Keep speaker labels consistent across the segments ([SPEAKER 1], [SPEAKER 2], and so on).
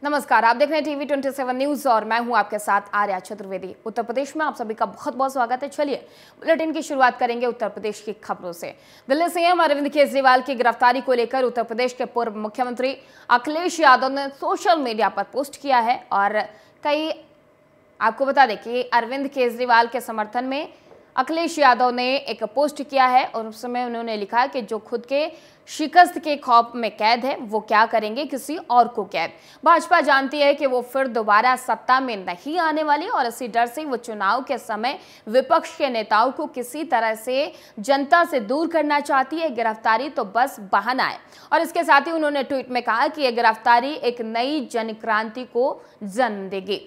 [SPEAKER 1] नमस्कार, आप देख रहे हैं टीवी 27 न्यूज और मैं हूं आपके साथ आर्या चतुर्वेदी। उत्तर प्रदेश में आप सभी का बहुत बहुत स्वागत है। चलिए बुलेटिन की शुरुआत करेंगे उत्तर प्रदेश की खबरों से। दिल्ली सीएम अरविंद केजरीवाल की गिरफ्तारी को लेकर उत्तर प्रदेश के पूर्व मुख्यमंत्री अखिलेश यादव ने सोशल मीडिया पर पोस्ट किया है और आपको बता दें कि अरविंद केजरीवाल के समर्थन में अखिलेश यादव ने एक पोस्ट किया है और उस समय उन्होंने लिखा कि जो खुद के शिकस्त के खौफ में कैद है वो क्या करेंगे किसी और को कैद। भाजपा जानती है कि वो फिर दोबारा सत्ता में नहीं आने वाली और इसी डर से वो चुनाव के समय विपक्ष के नेताओं को किसी तरह से जनता से दूर करना चाहती है। गिरफ्तारी तो बस बहाना है। और इसके साथ ही उन्होंने ट्वीट में कहा कि यह गिरफ्तारी एक नई जन क्रांति को जन्म देगी।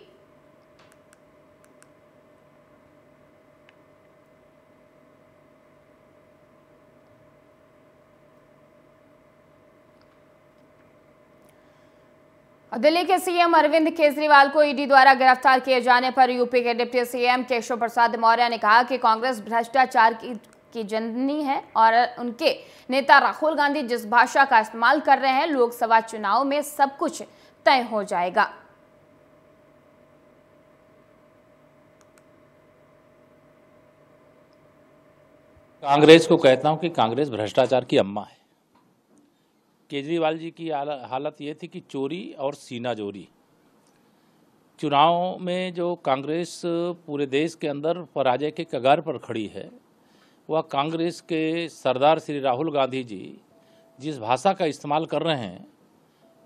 [SPEAKER 1] दिल्ली के सीएम अरविंद केजरीवाल को ईडी द्वारा गिरफ्तार किए जाने पर यूपी के डिप्टी सीएम केशव प्रसाद मौर्य ने कहा कि कांग्रेस भ्रष्टाचार की जननी है और उनके नेता राहुल गांधी जिस भाषा का इस्तेमाल कर रहे हैं, लोकसभा चुनाव में सब कुछ तय हो जाएगा।
[SPEAKER 2] कांग्रेस को कहता हूं कि कांग्रेस भ्रष्टाचार की अम्मा है। केजरीवाल जी की हालत ये थी कि चोरी और सीनाजोरी। चुनाव में जो कांग्रेस पूरे देश के अंदर पराजय के कगार पर खड़ी है, वह कांग्रेस के सरदार श्री राहुल गांधी जी जिस भाषा का इस्तेमाल कर रहे हैं,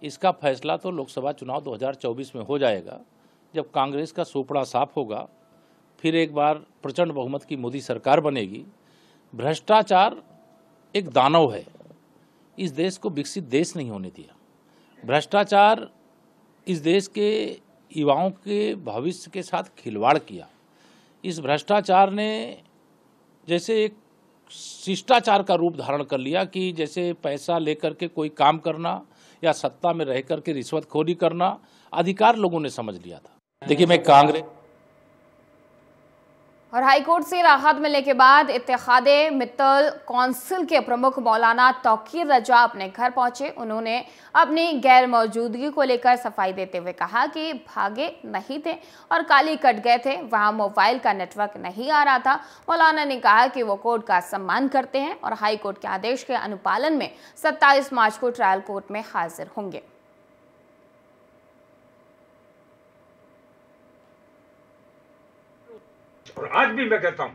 [SPEAKER 2] इसका फैसला तो लोकसभा चुनाव 2024 में हो जाएगा, जब कांग्रेस का सोपड़ा साफ होगा, फिर एक बार प्रचंड बहुमत की मोदी सरकार बनेगी। भ्रष्टाचार एक दानव है, इस देश को विकसित देश नहीं होने दिया। भ्रष्टाचार इस देश के युवाओं के भविष्य के साथ खिलवाड़ किया। इस भ्रष्टाचार ने जैसे एक शिष्टाचार का रूप धारण कर लिया कि जैसे पैसा लेकर के कोई काम करना या सत्ता में रह कर के रिश्वतखोरी करना अधिकार लोगों ने समझ लिया था। देखिए, मैं कांग्रेस
[SPEAKER 1] और हाईकोर्ट से राहत मिलने के बाद इत्तेहादे मित्तल काउंसिल के प्रमुख मौलाना तौकीर रजा अपने घर पहुंचे। उन्होंने अपनी गैर मौजूदगी को लेकर सफाई देते हुए कहा कि भागे नहीं थे और काली कट गए थे, वहां मोबाइल का नेटवर्क नहीं आ रहा था। मौलाना ने कहा कि वो कोर्ट का सम्मान करते हैं और हाईकोर्ट के आदेश के अनुपालन में 27 मार्च को ट्रायल कोर्ट में हाजिर होंगे।
[SPEAKER 3] और आज भी मैं कहता हूं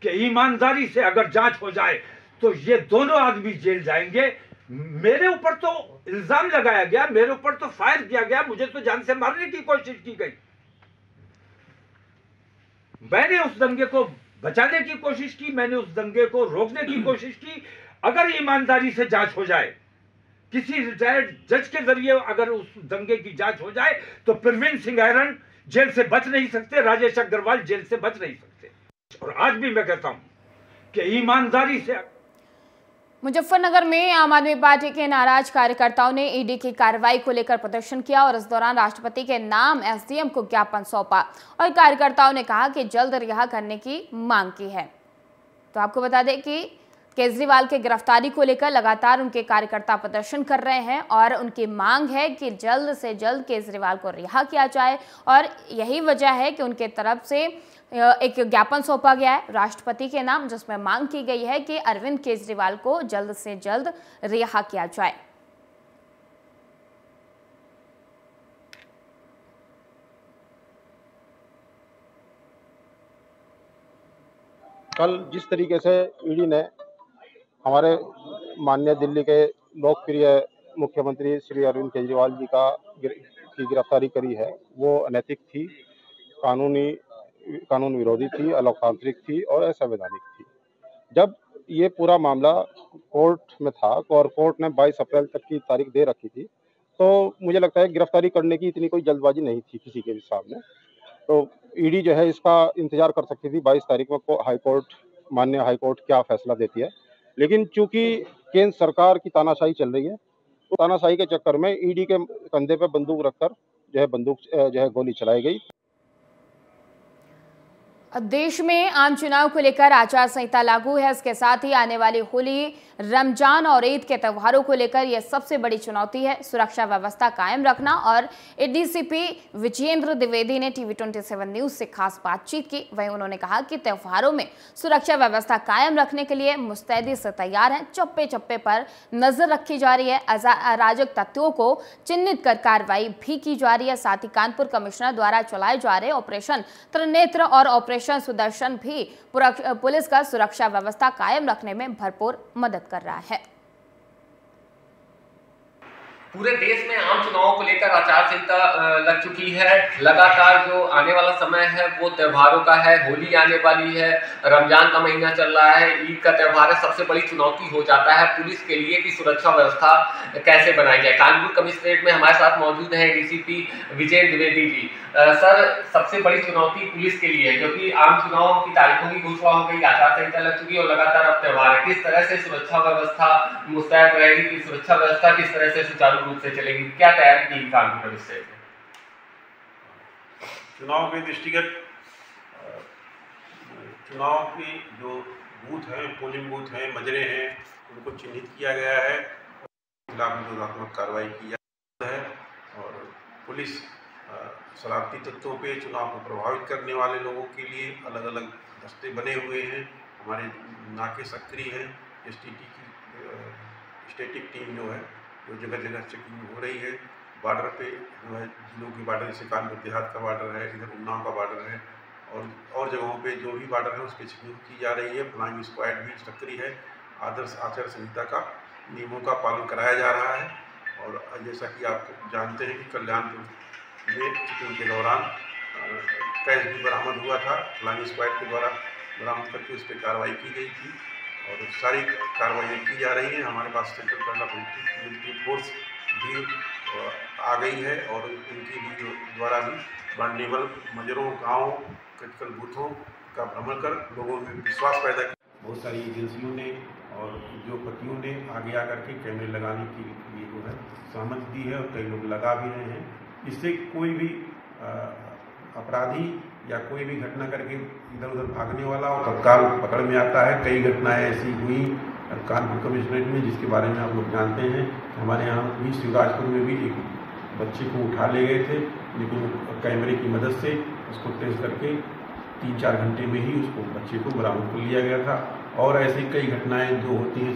[SPEAKER 3] कि ईमानदारी से अगर जांच हो जाए तो ये दोनों आदमी जेल जाएंगे। मेरे ऊपर तो इल्जाम लगाया गया, मेरे ऊपर तो फायर किया गया, मुझे तो जान से मारने की कोशिश की गई। मैंने उस दंगे को बचाने की कोशिश की, मैंने उस दंगे को रोकने की कोशिश की। अगर ईमानदारी से जांच हो जाए, किसी रिटायर्ड जज के जरिए अगर उस दंगे की जांच हो जाए, तो प्रवीण सिंह ऐरन जेल से बच नहीं सकते, राजेश अग्रवाल जेल से बच नहीं सकते। और आज भी मैं कहता हूं कि ईमानदारी से।
[SPEAKER 1] मुजफ्फरनगर में आम आदमी पार्टी के नाराज कार्यकर्ताओं ने ईडी की कार्रवाई को लेकर प्रदर्शन किया और इस दौरान राष्ट्रपति के नाम एसडीएम को ज्ञापन सौंपा और कार्यकर्ताओं ने कहा कि जल्द रिहा करने की मांग की है। तो आपको बता दें कि केजरीवाल के गिरफ्तारी को लेकर लगातार उनके कार्यकर्ता प्रदर्शन कर रहे हैं और उनकी मांग है कि जल्द से जल्द केजरीवाल को रिहा किया जाए और यही वजह है कि उनके तरफ से एक ज्ञापन सौंपा गया है राष्ट्रपति के नाम, जिसमें मांग की गई है कि अरविंद केजरीवाल को जल्द से जल्द रिहा किया जाए।
[SPEAKER 4] कल जिस तरीके से ईडी ने हमारे माननीय दिल्ली के लोकप्रिय मुख्यमंत्री श्री अरविंद केजरीवाल जी की गिरफ्तारी करी है, वो अनैतिक थी, कानून विरोधी थी, अलोकतांत्रिक थी और असंवैधानिक थी। जब ये पूरा मामला कोर्ट में था और कोर्ट ने 22 अप्रैल तक की तारीख दे रखी थी, तो मुझे लगता है गिरफ्तारी करने की इतनी कोई जल्दबाजी नहीं थी किसी के भी सामने। तो ईडी जो है इसका इंतजार कर सकती थी 22 तारीख में माननीय हाईकोर्ट क्या फैसला देती है। लेकिन चूंकि केंद्र सरकार की तानाशाही चल रही है, तो तानाशाही के चक्कर में ईडी के कंधे पे बंदूक रखकर जो है गोली चलाई गई।
[SPEAKER 1] देश में आम चुनाव को लेकर आचार संहिता लागू है। इसके साथ ही आने वाली होली, रमजान और ईद के त्योहारों को लेकर यह सबसे बड़ी चुनौती है। सुरक्षा व्यवस्था कायम रखना और एडीसीपी विजेंद्र द्विवेदी ने टीवी 27 न्यूज से खास बातचीत की। वहीं उन्होंने कहा कि त्योहारों में सुरक्षा व्यवस्था कायम रखने के लिए मुस्तैदी से तैयार हैं। चप्पे चप्पे पर नजर रखी जा रही है। अराजक तत्वों को चिन्हित कर कार्रवाई भी की जा रही है। साथ ही कानपुर कमिश्नर द्वारा चलाए जा रहे ऑपरेशन त्रिनेत्र और ऑपरेशन सुदर्शन भी पुलिस का सुरक्षा व्यवस्था कायम रखने में भरपूर मदद कर रहा है।
[SPEAKER 5] पूरे देश में आम चुनावों को लेकर आचार संहिता लग चुकी है। लगातार जो आने वाला समय है वो त्योहारों का है। होली आने वाली है, रमजान का महीना चल रहा है, ईद का त्योहार है। सबसे बड़ी चुनौती हो जाता है पुलिस के लिए कि सुरक्षा व्यवस्था कैसे बनाई जाए। कानपुर कमिश्नरेट में हमारे साथ मौजूद है डीसीपी विजेंद्र द्विवेदी जी। सर, सबसे बड़ी चुनौती पुलिस के लिए है क्योंकि आम चुनाव की तारीखों की घोषणा हो गई, आचार संहिता लग चुकी है और लगातार अब त्योहार है। किस तरह से सुरक्षा व्यवस्था मुस्तैद रहेगी कि सुरक्षा व्यवस्था किस तरह से सुचारू रूप से चलेगी, क्या तैयारी की कानपुर कमिश्नरेट में?
[SPEAKER 6] चुनाव के दृष्टिगत चुनाव की जो बूथ हैं, पोलिंग बूथ हैं, मजरे हैं, उनको चिन्हित किया गया है, खिलाफ निरोधात्मक कार्रवाई की जा रही है और पुलिस शरारती तत्वों पे चुनाव को प्रभावित करने वाले लोगों के लिए अलग अलग दस्ते बने हुए हैं। हमारे नाके सक्रिय हैं। एसटीटी की स्टैटिक टीम जो है जो जगह जगह चेकिंग हो रही है। बॉर्डर पे जो है जिलों के बॉर्डर, जैसे कानपुर देहात का बॉर्डर है, इधर उन्नाव का बॉर्डर है और जगहों पे जो भी बॉर्डर है उस पर चेकिंग की जा रही है। फ्लाइंग स्क्वाड भी सक्रिय है। आदर्श आचार संहिता का नियमों का पालन कराया जा रहा है और जैसा कि आप जानते हैं कि कल्याणपुर में चेकिंग के दौरान कैश भी बरामद हुआ था। फ्लाइंग स्क्वाड के द्वारा बरामद करके उस पर कार्रवाई की गई थी और सारी कार्रवाइयाँ की जा रही हैं। हमारे पास सेंट्रल केरला मिलिट्री फोर्स भी आ गई है और उनके भी द्वारा भी वल्नरेबल मजरों, गाँव, क्रिटिकल बूथों का भ्रमण कर लोगों में विश्वास पैदा किया। बहुत सारी एजेंसियों ने और उद्योगपतियों ने आगे आकर के कैमरे लगाने की लिए जो है सहमति दी है और कई लोग लगा भी रहे हैं। इससे कोई भी अपराधी या कोई भी घटना करके इधर उधर भागने वाला और तत्काल पकड़ में आता है। कई घटनाएं ऐसी हुई कानपुर कमिश्नरेट में जिसके बारे में आप लोग जानते हैं। हमारे यहाँ भी शिवराजपुर में भी एक बच्चे को उठा ले गए थे, लेकिन कैमरे की मदद से उसको ट्रेस करके 3-4 घंटे में ही उसको बच्चे को बरामद कर लिया गया था। और ऐसी कई घटनाएं जो होती हैं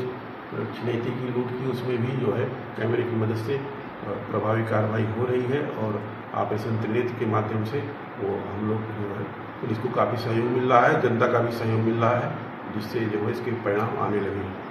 [SPEAKER 6] छिनैती की, लूट की, उसमें भी जो है कैमरे की मदद से प्रभावी कार्रवाई हो रही है और ऑपरेशन त्रिनेत्र के माध्यम से वो हम लोग जो है पुलिस को काफ़ी सहयोग मिल रहा है, जनता का भी सहयोग मिल रहा है, जिससे जो है इसके परिणाम आने लगे हैं।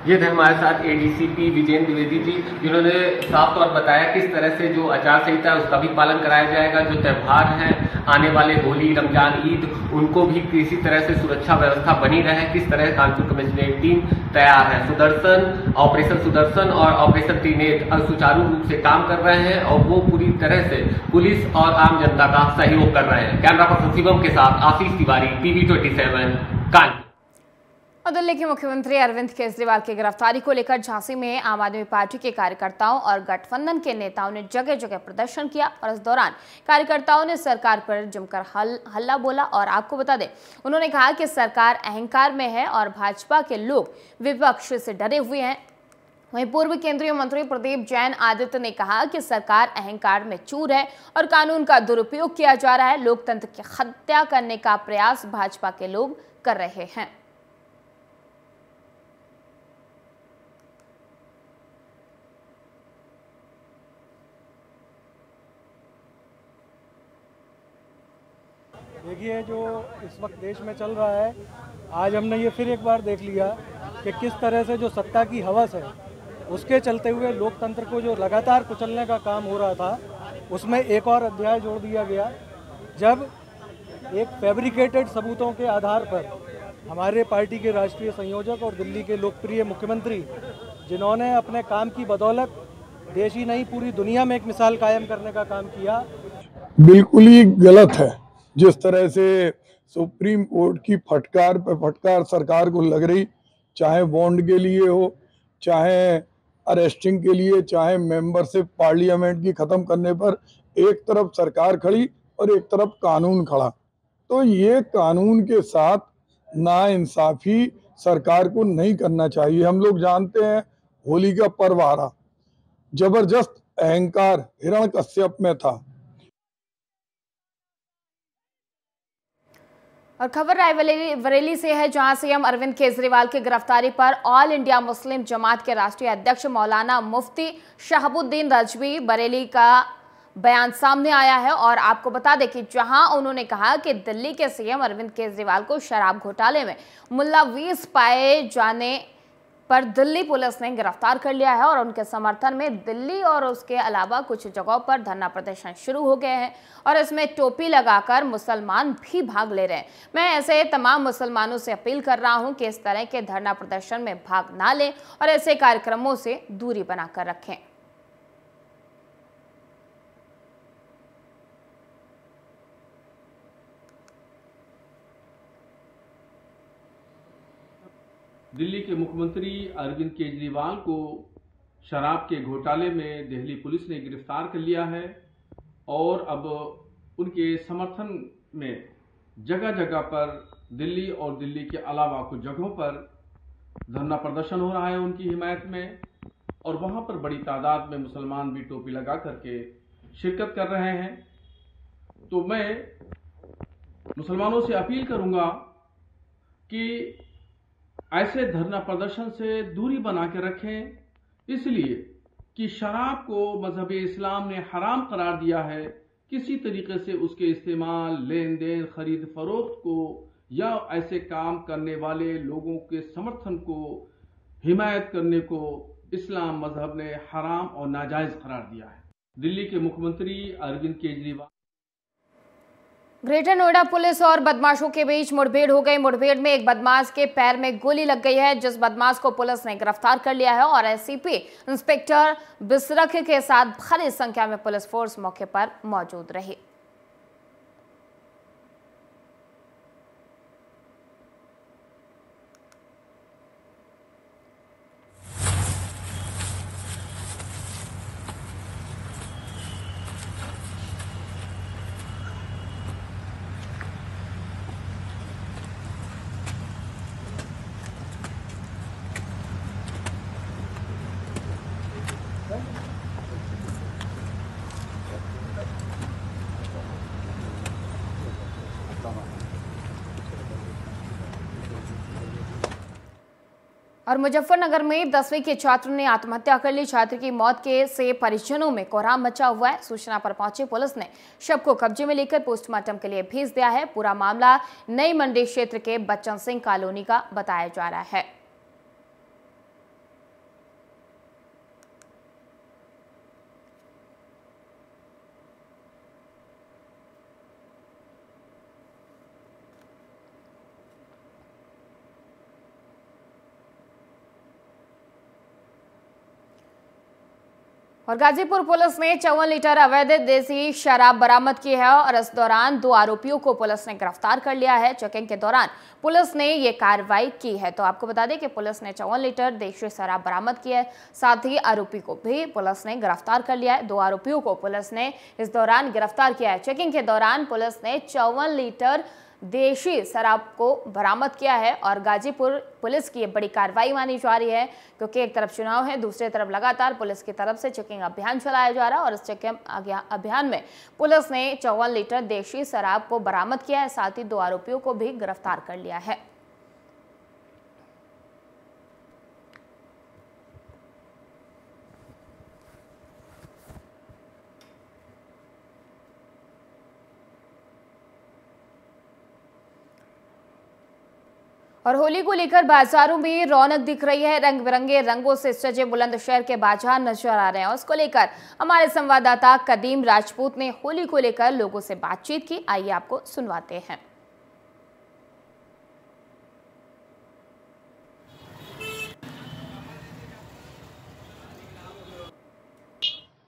[SPEAKER 5] ये थे हमारे साथ एडीसीपी विजेंद्र द्विवेदी जी, जिन्होंने साफ तौर बताया किस तरह से जो आचार संहिता है उसका भी पालन कराया जाएगा। जो त्यौहार हैं आने वाले होली, रमजान, ईद, उनको भी किसी तरह से सुरक्षा व्यवस्था बनी रहे, किस तरह कानपुर कमिश्नरेट टीम तैयार है। ऑपरेशन सुदर्शन और ऑपरेशन त्रिनेत्र सुचारू रूप से काम कर रहे हैं और वो पूरी तरह से पुलिस और आम जनता का सहयोग कर रहे हैं। कैमरा पर्सन शिवम के साथ आशीष तिवारी, टीवी 27 कानपुर।
[SPEAKER 1] और दिल्ली के मुख्यमंत्री अरविंद केजरीवाल की गिरफ्तारी को लेकर झांसी में आम आदमी पार्टी के कार्यकर्ताओं और गठबंधन के नेताओं ने जगह जगह प्रदर्शन किया और इस दौरान कार्यकर्ताओं ने सरकार पर जमकर हल्ला बोला। और आपको बता दें, उन्होंने कहा कि सरकार अहंकार में है और भाजपा के लोग विपक्ष से डरे हुए हैं। वहीं पूर्व केंद्रीय मंत्री प्रदीप जैन आदित्य ने कहा कि सरकार अहंकार में चूर है और कानून का दुरुपयोग किया जा रहा है। लोकतंत्र की हत्या करने का प्रयास भाजपा के लोग कर रहे हैं।
[SPEAKER 7] देखिए, जो इस वक्त देश में चल रहा है, आज हमने ये फिर एक बार देख लिया कि किस तरह से जो सत्ता की हवस है उसके चलते हुए लोकतंत्र को जो लगातार कुचलने का काम हो रहा था, उसमें एक और अध्याय जोड़ दिया गया जब एक फैब्रिकेटेड सबूतों के आधार पर हमारे पार्टी के राष्ट्रीय संयोजक और दिल्ली के लोकप्रिय मुख्यमंत्री, जिन्होंने अपने काम की बदौलत देश ही नहीं पूरी दुनिया में एक मिसाल कायम करने का काम किया,
[SPEAKER 8] बिल्कुल ही गलत है। जिस तरह से सुप्रीम कोर्ट की फटकार पे फटकार सरकार को लग रही, चाहे बॉन्ड के लिए हो, चाहे अरेस्टिंग के लिए, चाहे मेंबरशिप पार्लियामेंट की खत्म करने पर, एक तरफ सरकार खड़ी और एक तरफ कानून खड़ा। तो ये कानून के साथ नाइंसाफी सरकार को नहीं करना चाहिए। हम लोग जानते हैं होली का पर्व आ रहा, जबरदस्त अहंकार हिरण्यकश्यप में था।
[SPEAKER 1] और खबर रायबरेली से है, जहां सीएम अरविंद केजरीवाल की गिरफ्तारी पर ऑल इंडिया मुस्लिम जमात के राष्ट्रीय अध्यक्ष मौलाना मुफ्ती शहाबुद्दीन रजवी बरेली का बयान सामने आया है। और आपको बता दें कि जहां उन्होंने कहा कि दिल्ली के सीएम अरविंद केजरीवाल को शराब घोटाले में मुल्लवीस पाए जाने पर दिल्ली पुलिस ने गिरफ्तार कर लिया है और उनके समर्थन में दिल्ली और उसके अलावा कुछ जगहों पर धरना प्रदर्शन शुरू हो गए हैं और इसमें टोपी लगाकर मुसलमान भी भाग ले रहे हैं। मैं ऐसे तमाम मुसलमानों से अपील कर रहा हूं कि इस तरह के धरना प्रदर्शन में भाग ना लें और ऐसे कार्यक्रमों से दूरी बनाकर रखें।
[SPEAKER 9] दिल्ली के मुख्यमंत्री अरविंद केजरीवाल को शराब के घोटाले में दिल्ली पुलिस ने गिरफ्तार कर लिया है और अब उनके समर्थन में जगह जगह पर दिल्ली और दिल्ली के अलावा कुछ जगहों पर धरना प्रदर्शन हो रहा है उनकी हिमायत में, और वहां पर बड़ी तादाद में मुसलमान भी टोपी लगा करके शिरकत कर रहे हैं। तो मैं मुसलमानों से अपील करूंगा कि ऐसे धरना प्रदर्शन से दूरी बना के रखें, इसलिए कि शराब को मजहब इस्लाम ने हराम करार दिया है। किसी तरीके से उसके इस्तेमाल, लेन देन, खरीद फरोख्त को या ऐसे काम करने वाले लोगों के समर्थन को, हिमायत करने को इस्लाम मजहब ने हराम और नाजायज करार दिया है। दिल्ली के मुख्यमंत्री अरविंद केजरीवाल।
[SPEAKER 1] ग्रेटर नोएडा पुलिस और बदमाशों के बीच मुठभेड़ हो गई। मुठभेड़ में एक बदमाश के पैर में गोली लग गई है, जिस बदमाश को पुलिस ने गिरफ्तार कर लिया है और एससीपी इंस्पेक्टर बिसरख के साथ भारी संख्या में पुलिस फोर्स मौके पर मौजूद रही। और मुजफ्फरनगर में 10वीं के छात्र ने आत्महत्या कर ली। छात्र की मौत के से परिजनों में कोहराम मचा हुआ है। सूचना पर पहुंची पुलिस ने शव को कब्जे में लेकर पोस्टमार्टम के लिए भेज दिया है। पूरा मामला नई मंडी क्षेत्र के बच्चन सिंह कॉलोनी का बताया जा रहा है। और गाजीपुर पुलिस ने 54 लीटर अवैध देसी शराब बरामद की है और इस दौरान 2 आरोपियों को पुलिस ने गिरफ्तार कर लिया है। चेकिंग के दौरान पुलिस ने ये कार्रवाई की है। तो आपको बता दें कि पुलिस ने 54 लीटर देसी शराब बरामद की है, साथ ही आरोपी को भी पुलिस ने गिरफ्तार कर लिया है। 2 आरोपियों को पुलिस ने इस दौरान गिरफ्तार किया है। चेकिंग के दौरान पुलिस ने 54 लीटर देशी शराब को बरामद किया है और गाजीपुर पुलिस की ये बड़ी कार्रवाई मानी जा रही है, क्योंकि एक तरफ चुनाव है, दूसरी तरफ लगातार पुलिस की तरफ से चेकिंग अभियान चलाया जा रहा है और इस चेकिंग अभियान में पुलिस ने 54 लीटर देशी शराब को बरामद किया है, साथ ही 2 आरोपियों को भी गिरफ्तार कर लिया है। और होली को लेकर बाजारों में रौनक दिख रही है। रंग बिरंगे रंगों से सजे बुलंदशहर के बाजार नजर आ रहे हैं। उसको लेकर हमारे संवाददाता कदीम राजपूत ने होली को लेकर लोगों से बातचीत की। आइए आपको सुनवाते हैं।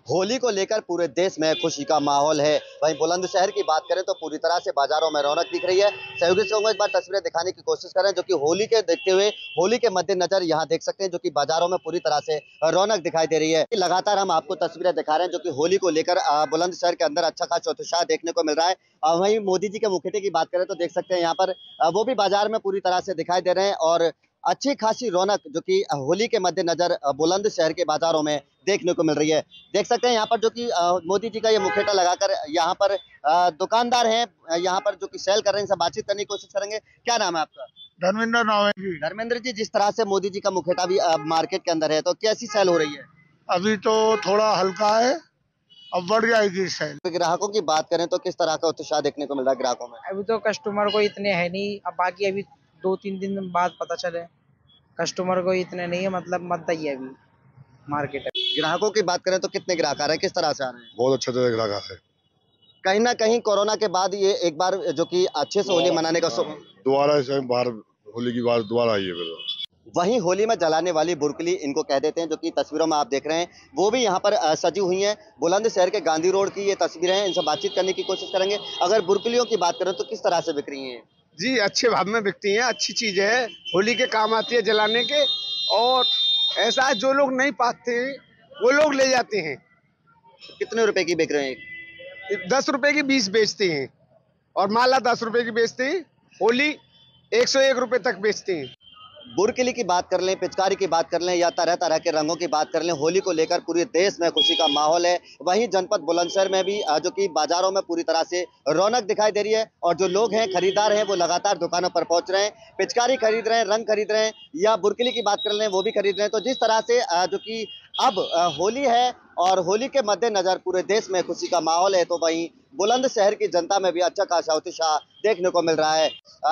[SPEAKER 10] होली को लेकर पूरे देश में खुशी का माहौल है। वहीं बुलंदशहर की बात करें तो पूरी तरह से बाजारों में रौनक दिख रही है। सहयोगी से एक बार तस्वीरें दिखाने की कोशिश करें जो कि होली के देखते हुए, होली के मद्देनजर यहाँ देख सकते हैं जो कि बाजारों में पूरी तरह से रौनक दिखाई दे रही है। लगातार हम आपको तस्वीरें दिखा रहे हैं जो कि होली को लेकर बुलंदशहर के अंदर अच्छा खासा उत्साह देखने को मिल रहा है। वहीं मोदी जी के मुखिया की बात करें तो देख सकते हैं यहाँ पर वो भी बाजार में पूरी तरह से दिखाई दे रहे हैं और अच्छी खासी रौनक जो कि होली के मद्देनजर बुलंदशहर के बाजारों में देखने को मिल रही है। देख सकते हैं यहाँ पर जो कि मोदी जी का ये मुखेटा लगाकर यहाँ पर दुकानदार हैं यहाँ पर जो कि सेल कर रहे हैं, इनसे बातचीत करने की कोशिश करेंगे। क्या नाम है आपका?
[SPEAKER 11] धर्मेंद्र नाम है जी।
[SPEAKER 10] धर्मेंद्र जी, जिस तरह से मोदी जी का मुखेटा भी मार्केट के अंदर है तो कैसी सेल हो रही है?
[SPEAKER 11] अभी तो थोड़ा हल्का है, अब बढ़ जाएगी सेल।
[SPEAKER 10] ग्राहकों की बात करें तो किस तरह का उत्साह देखने को मिल रहा है ग्राहकों में?
[SPEAKER 12] अभी तो कस्टमर को इतने है नहीं, अब बाकी अभी 2-3 दिन बाद पता चले। कस्टमर को इतने नहीं है, मतलब मत ही है अभी मार्केट है।
[SPEAKER 10] ग्राहकों की बात करें तो कितने ग्राहक आ रहे हैं, किस तरह से आ रहे हैं?
[SPEAKER 11] बहुत अच्छे तरह ग्राहक है।
[SPEAKER 10] कहीं ना कहीं कोरोना के बाद ये एक बार जो कि अच्छे से होली मनाने का
[SPEAKER 11] दोबारा इसे बाहर होली की बार दोबारा आई है।
[SPEAKER 10] वहीं होली में जलाने वाली बुरकली इनको कह देते हैं जो कि तस्वीरों में आप देख रहे हैं वो भी यहाँ पर सजी हुई हैं। बुलंदशहर के गांधी रोड की ये तस्वीरें हैं, इनसे बातचीत करने की कोशिश करेंगे। अगर बुरकलियों की बात करें तो किस तरह से बिक रही हैं?
[SPEAKER 13] जी अच्छे भाव में बिकती हैं, अच्छी चीज है, होली के काम आती है जलाने के। और ऐसा है जो लोग नहीं पाते वो लोग ले जाते हैं।
[SPEAKER 10] कितने रुपए की बिक रहे हैं?
[SPEAKER 13] 10 रुपए की 20 बेचते हैं और माला 10 रुपए की बेचते हैं। होली 101 रुपए तक बेचते हैं।
[SPEAKER 10] बुरकली की बात कर लें, पिचकारी की बात कर लें या तरह तरह के रंगों की बात कर लें, होली को लेकर पूरे देश में खुशी का माहौल है। वहीं जनपद बुलंदशहर में भी जो कि बाजारों में पूरी तरह से रौनक दिखाई दे रही है और जो लोग हैं, खरीदार हैं, वो लगातार दुकानों पर पहुंच रहे हैं, पिचकारी खरीद रहे हैं, रंग खरीद रहे हैं या बुरकली की बात कर लें वो भी खरीद रहे हैं। तो जिस तरह से जो कि अब होली है और होली के मद्देनजर पूरे देश में खुशी का माहौल है, तो वहीं बुलंदशहर की जनता में भी अच्छा खासा उत्साह देखने को मिल रहा है।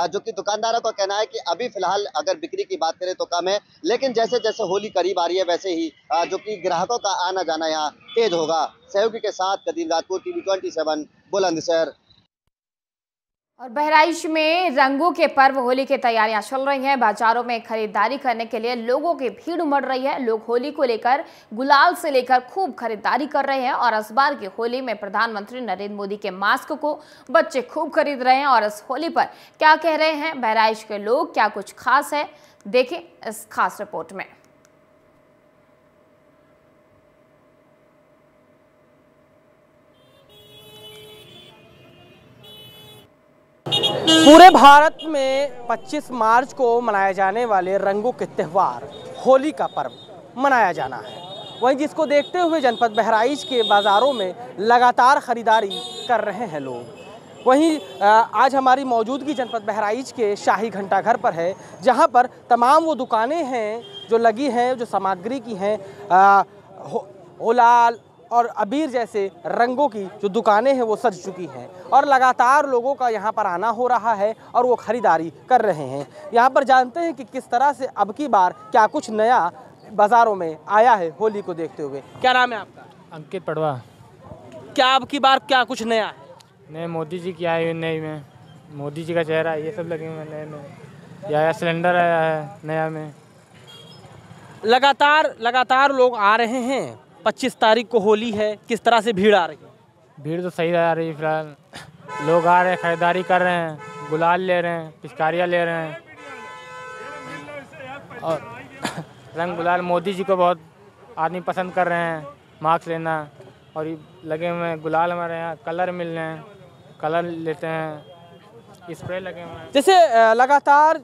[SPEAKER 10] जो कि दुकानदारों का कहना है कि अभी फिलहाल अगर बिक्री की बात करें तो कम है, लेकिन जैसे जैसे होली करीब आ रही है वैसे ही जो कि ग्राहकों का आना जाना यहाँ तेज होगा। सहयोगी के साथ कदीम राजपूत, TV 27 बुलंदशहर।
[SPEAKER 1] और बहराइच में रंगों के पर्व होली की तैयारियां चल रही हैं। बाजारों में खरीदारी करने के लिए लोगों की भीड़ उमड़ रही है। लोग होली को लेकर गुलाल से लेकर खूब खरीदारी कर रहे हैं और इस बार की होली में प्रधानमंत्री नरेंद्र मोदी के मास्क को बच्चे खूब खरीद रहे हैं। और इस होली पर क्या कह रहे हैं बहराइच के लोग, क्या कुछ खास है, देखें इस खास रिपोर्ट में।
[SPEAKER 14] पूरे भारत में 25 मार्च को मनाए जाने वाले रंगों के त्यौहार होली का पर्व मनाया जाना है। वहीं जिसको देखते हुए जनपद बहराइच के बाज़ारों में लगातार ख़रीदारी कर रहे हैं लोग। वहीं आज हमारी मौजूदगी जनपद बहराइच के शाही घंटाघर पर है, जहां पर तमाम वो दुकानें हैं जो लगी हैं, जो सामग्री की हैं, गुलाल और अबीर जैसे रंगों की जो दुकानें हैं वो सज चुकी हैं और लगातार लोगों का यहाँ पर आना हो रहा है और वो ख़रीदारी कर रहे हैं। यहाँ पर जानते हैं कि किस तरह से अब की बार क्या कुछ नया बाज़ारों में आया है होली को देखते हुए। क्या नाम है आपका?
[SPEAKER 15] अंकित पड़वा।
[SPEAKER 14] क्या अब की बार क्या कुछ नया है?
[SPEAKER 15] नए मोदी जी की आए हुए नए में, मोदी जी का चेहरा ये सब लगे हुए नए में, या सिलेंडर आया है नया में।
[SPEAKER 14] लगातार लोग आ रहे हैं। 25 तारीख को होली है, किस तरह से भीड़ आ रही है?
[SPEAKER 15] भीड़ तो सही आ रही है। फिलहाल लोग आ रहे हैं, खरीदारी कर रहे हैं, गुलाल ले रहे हैं, पिचकारियाँ ले रहे हैं और रंग गुलाल मोदी जी को बहुत आदमी पसंद कर रहे हैं। मास्क लेना और ये लगे हुए हैं गुलाल, हमारे यहाँ कलर मिल रहे हैं, कलर लेते हैं, स्प्रे लगे हुए हैं।
[SPEAKER 14] जैसे लगातार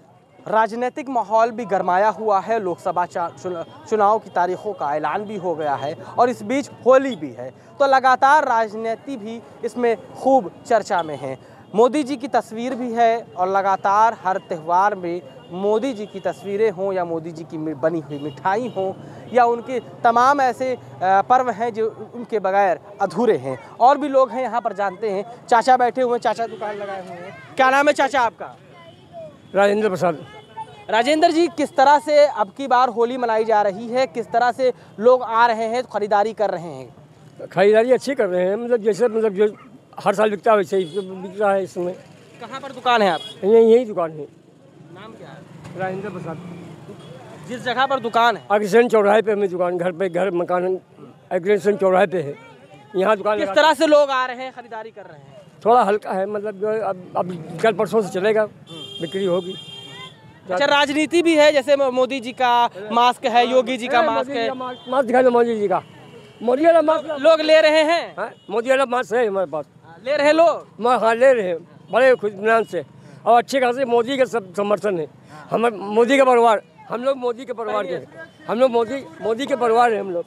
[SPEAKER 14] राजनीतिक माहौल भी गरमाया हुआ है। लोकसभा चुनाव की तारीखों का ऐलान भी हो गया है और इस बीच होली भी है, तो लगातार राजनीति भी इसमें खूब चर्चा में है। मोदी जी की तस्वीर भी है और लगातार हर त्यौहार में मोदी जी की तस्वीरें हों या मोदी जी की बनी हुई मिठाई हों या उनके तमाम ऐसे पर्व हैं जो उनके बगैर अधूरे हैं। और भी लोग हैं यहाँ पर, जानते हैं। चाचा बैठे हुए हैं, चाचा दुकान लगाए हुए हैं। क्या नाम है चाचा आपका?
[SPEAKER 16] राजेंद्र प्रसाद।
[SPEAKER 14] राजेंद्र जी, किस तरह से अब की बार होली मनाई जा रही है, किस तरह से लोग आ रहे हैं, खरीदारी कर रहे हैं?
[SPEAKER 16] खरीदारी अच्छी कर रहे हैं, मतलब जैसे मतलब जो हर साल बिकता है वैसे ही बिक रहा है इस समय।
[SPEAKER 14] कहाँ पर दुकान है आप?
[SPEAKER 16] यही दुकान है।
[SPEAKER 14] नाम क्या है?
[SPEAKER 16] राजेंद्र प्रसाद।
[SPEAKER 14] जिस जगह पर दुकान है
[SPEAKER 16] अग्रसेन चौराहे पे हमें दुकान, घर पे घर मकान एग्रेशन चौराहे पे है, यहाँ दुकान
[SPEAKER 14] किस तरह से लोग आ रहे हैं, खरीदारी कर रहे हैं?
[SPEAKER 16] थोड़ा हल्का है, मतलब अब कल परसों से चलेगा, बिक्री होगी।
[SPEAKER 14] अच्छा, राजनीति भी है, जैसे मोदी जी का मास्क है, योगी जी का मास्क है।
[SPEAKER 16] मास्क दिखा दो मोदी जी का, मोदी वाला मास्क
[SPEAKER 14] लोग ले रहे हैं।
[SPEAKER 16] मोदी वाला मास्क है हमारे पास,
[SPEAKER 14] ले रहे लोग।
[SPEAKER 16] हाँ ले रहे हैं, बड़े खुशमिजाज से, और अच्छे खासे मोदी के सब समर्थन है। हम मोदी का परिवार, हम लोग मोदी के परिवार के, हम लोग मोदी के परिवार है हम लोग।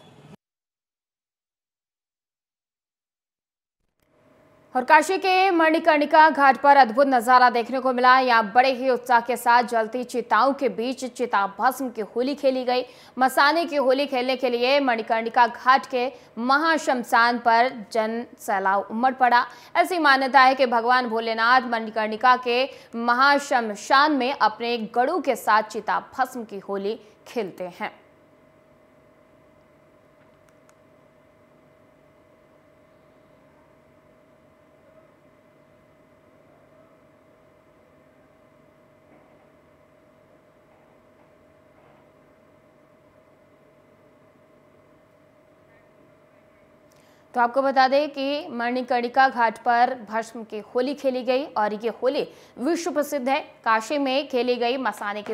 [SPEAKER 1] और काशी के मणिकर्णिका घाट पर अद्भुत नजारा देखने को मिला। यहाँ बड़े ही उत्साह के साथ जलती चिताओं के बीच चिता भस्म की होली खेली गई। मसाने की होली खेलने के लिए मणिकर्णिका घाट के महाशमशान पर जन सैलाब उमड़ पड़ा। ऐसी मान्यता है कि भगवान भोलेनाथ मणिकर्णिका के महाशमशान में अपने गड़ू के साथ चिता भस्म की होली खेलते हैं। तो आपको बता दें कि मणिकर्णिका घाट पर भस्म की होली खेली गई और ये होली विश्व प्रसिद्ध है। काशी में खेली गई मसाने की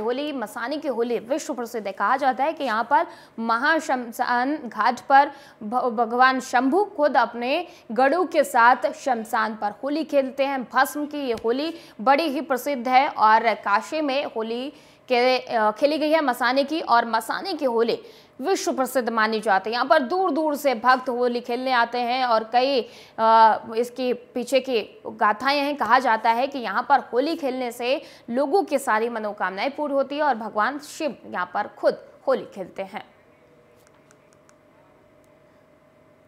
[SPEAKER 1] होली विश्व प्रसिद्ध है। कहा जाता है कि यहाँ पर महाशमशान घाट पर भगवान शंभू खुद अपने गड़ू के साथ शमशान पर होली खेलते हैं। भस्म की ये होली बड़ी ही प्रसिद्ध है और काशी में होली खेली गई है मसाने की, और मसाने की होली विश्व प्रसिद्ध मानी जाती है। यहाँ पर दूर दूर से भक्त होली खेलने आते हैं और कई इसकी पीछे की गाथाएं हैं। कहा जाता है कि यहाँ पर होली खेलने से लोगों की सारी मनोकामनाएं पूरी होती है और भगवान शिव यहाँ पर खुद होली खेलते हैं।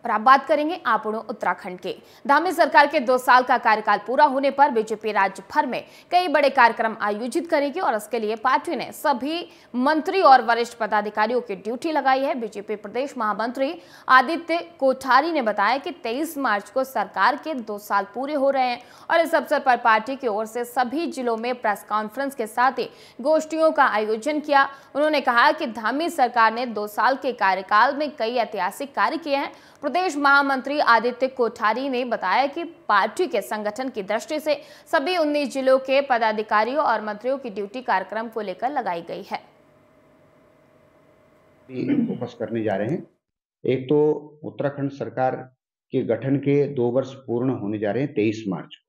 [SPEAKER 1] और आप बात करेंगे आपड़ो उत्तराखंड के। धामी सरकार के 2 साल का कार्यकाल पूरा होने पर बीजेपी राज्य भर में कई बड़े कार्यक्रम आयोजित करेगी और इसके लिए पार्टी ने सभी मंत्री और वरिष्ठ पदाधिकारियों की ड्यूटी लगाई है। बीजेपी प्रदेश महामंत्री आदित्य कोठारी ने बताया कि 23 मार्च को सरकार के 2 साल पूरे हो रहे हैं और इस अवसर पर पार्टी की ओर से सभी जिलों में प्रेस कॉन्फ्रेंस के साथ ही गोष्ठियों का आयोजन किया। उन्होंने कहा कि धामी सरकार ने 2 साल के कार्यकाल में कई ऐतिहासिक कार्य किए हैं। प्रदेश महामंत्री आदित्य कोठारी ने बताया कि पार्टी के संगठन की दृष्टि से सभी 19 जिलों के पदाधिकारियों और मंत्रियों की ड्यूटी कार्यक्रम को लेकर लगाई गई है।
[SPEAKER 17] फोकस करने जा रहे हैं। एक तो उत्तराखंड सरकार के गठन के 2 वर्ष पूर्ण होने जा रहे हैं 23 मार्च को।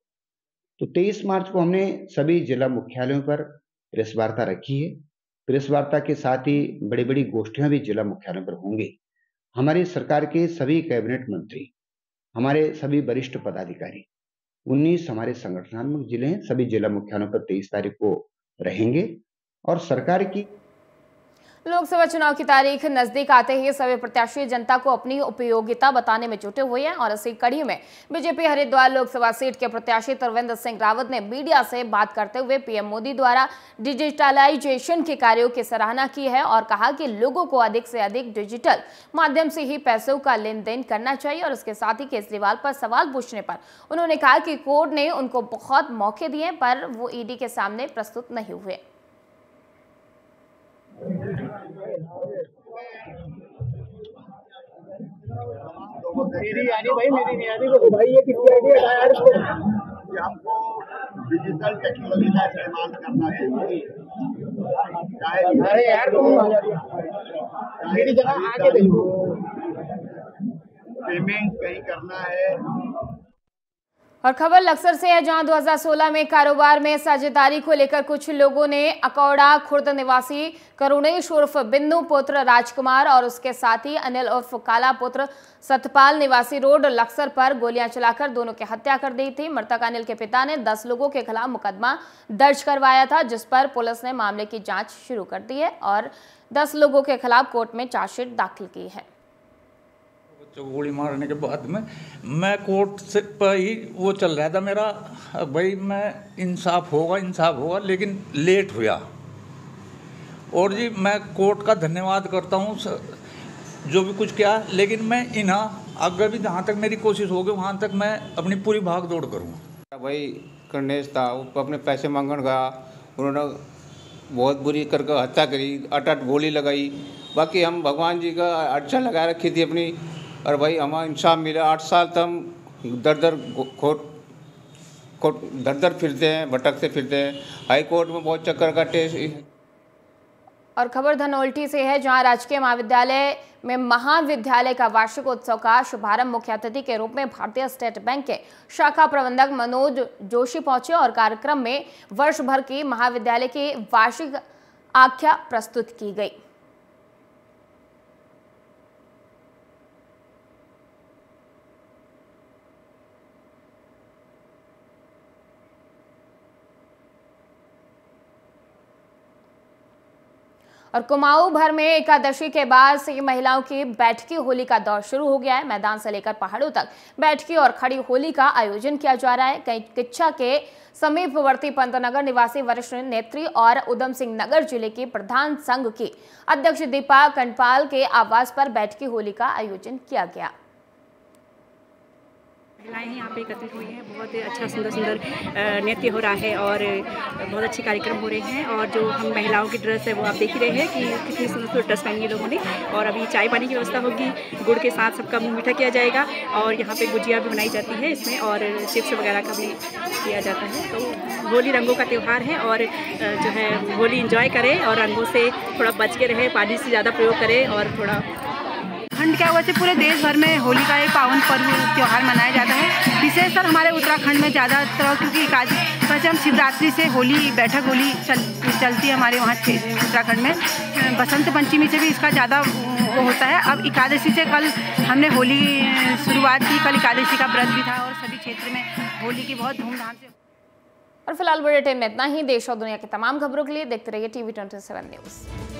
[SPEAKER 17] तो 23 मार्च को हमने सभी जिला मुख्यालयों पर प्रेस वार्ता रखी है। प्रेस वार्ता के साथ ही बड़ी बड़ी गोष्ठियां भी जिला मुख्यालयों पर होंगी। हमारी सरकार के सभी कैबिनेट मंत्री, हमारे सभी वरिष्ठ पदाधिकारी, 19 हमारे संगठनात्मक जिले हैं, सभी जिला मुख्यालयों पर 23 तारीख को रहेंगे। और सरकार की
[SPEAKER 1] लोकसभा चुनाव की तारीख नजदीक आते ही सभी प्रत्याशी जनता को अपनी उपयोगिता बताने में जुटे हुए हैं और इसी कड़ी में बीजेपी हरिद्वार लोकसभा सीट के प्रत्याशी त्रिवेंद्र सिंह रावत ने मीडिया से बात करते हुए पीएम मोदी द्वारा डिजिटलाइजेशन के कार्यों की सराहना की है और कहा कि लोगों को अधिक से अधिक डिजिटल माध्यम से ही पैसों का लेन देन करना चाहिए। और इसके साथ ही केजरीवाल पर सवाल पूछने पर उन्होंने कहा कि कोर्ट ने उनको बहुत मौके दिए पर वो ईडी के सामने प्रस्तुत नहीं हुए।
[SPEAKER 18] मेरी यानी भाई मेरी नहीं यानी तो भाई ये किसकी आइडिया है यार कि हमको डिजिटल टेक्नोलॉजी का इस्तेमाल करना चाहिए। अरे यार मेरी जगह आगे देखो, पेमेंट कहीं करना है।
[SPEAKER 1] और खबर लक्सर से है जहां 2016 में कारोबार में साझेदारी को लेकर कुछ लोगों ने अकौड़ा खुर्द निवासी करुणेश उर्फ बिंदु पुत्र राजकुमार और उसके साथी अनिल उर्फ काला पुत्र सतपाल निवासी रोड लक्सर पर गोलियां चलाकर दोनों की हत्या कर दी थी। मृतक अनिल के पिता ने 10 लोगों के खिलाफ मुकदमा दर्ज करवाया था, जिस पर पुलिस ने मामले की जांच शुरू कर दी है और 10 लोगों के खिलाफ कोर्ट में चार्जशीट दाखिल की है।
[SPEAKER 19] गोली मारने के बाद में मैं कोर्ट से पर ही वो चल रहा था मेरा, भाई मैं इंसाफ होगा, लेकिन लेट हुआ। और जी मैं कोर्ट का धन्यवाद करता हूँ जो भी कुछ किया, लेकिन मैं आगे भी जहाँ तक मेरी कोशिश होगी वहाँ तक मैं अपनी पूरी भाग दौड़ करूँगा।
[SPEAKER 20] भाई कर्णेश था, वो अपने पैसे मांगने गया, उन्होंने बहुत बुरी करके हत्या करी, 8-8 गोली लगाई। बाकी हम भगवान जी का अर्चा लगा रखी थी अपनी और भाई हमारा इंसाफ मिले। 8 साल तक हम दर दर फिरते हैं, भटकते फिरते हैं, हाई कोर्ट में बहुत चक्कर काटे।
[SPEAKER 1] और खबर धनौल्टी से है, जहां राजकीय महाविद्यालय में महाविद्यालय का वार्षिक उत्सव का शुभारंभ मुख्य अतिथि के रूप में भारतीय स्टेट बैंक के शाखा प्रबंधक मनोज जोशी पहुंचे और कार्यक्रम में वर्ष भर की महाविद्यालय की वार्षिक आख्या प्रस्तुत की गई। और कुमाऊं भर में एकादशी के बाद से महिलाओं की बैठकी होली का दौर शुरू हो गया है। मैदान से लेकर पहाड़ों तक बैठकी और खड़ी होली का आयोजन किया जा रहा है। कहीं किच्छा के समीपवर्ती पंतनगर निवासी वरिष्ठ नेत्री और उधम सिंह नगर जिले की प्रधान संघ की अध्यक्ष दीपा कंडपाल के आवास पर बैठकी होली का आयोजन किया गया।
[SPEAKER 21] महिलाएं यहाँ पे एकत्रित हुई हैं। बहुत अच्छा सुंदर नृत्य हो रहा है और बहुत अच्छे कार्यक्रम हो रहे हैं। और जो हम महिलाओं की ड्रेस है वो आप देख ही रहे हैं कि कितनी सुंदर ड्रेस पहनी है लोगों ने। और अभी चाय पानी की व्यवस्था होगी, गुड़ के साथ सबका मुँह मीठा किया जाएगा और यहाँ पे गुजिया भी बनाई जाती है इसमें और चिप्स वगैरह का भी किया जाता है। तो होली रंगों का त्यौहार है और जो है होली इंजॉय करें और रंगों से थोड़ा बच के रहे, पानी से ज़्यादा प्रयोग करें और थोड़ा
[SPEAKER 22] उत्तराखंड क्या वैसे पूरे देश भर में होली का एक पावन पर्व त्यौहार मनाया जाता है। विशेषकर हमारे उत्तराखंड में ज़्यादातर क्योंकि वैसे हम शिवरात्रि से होली बैठक होली चलती है हमारे वहाँ उत्तराखंड में। बसंत पंचमी से भी इसका ज़्यादा वो होता है। अब एकादशी से कल हमने होली शुरुआत की, कल एकादशी का व्रत भी था और सभी क्षेत्र में होली की बहुत धूमधाम से।
[SPEAKER 1] और फिलहाल बुलेटिन में इतना ही। देश और दुनिया की तमाम खबरों के लिए देखते रहिए TV 27 न्यूज़।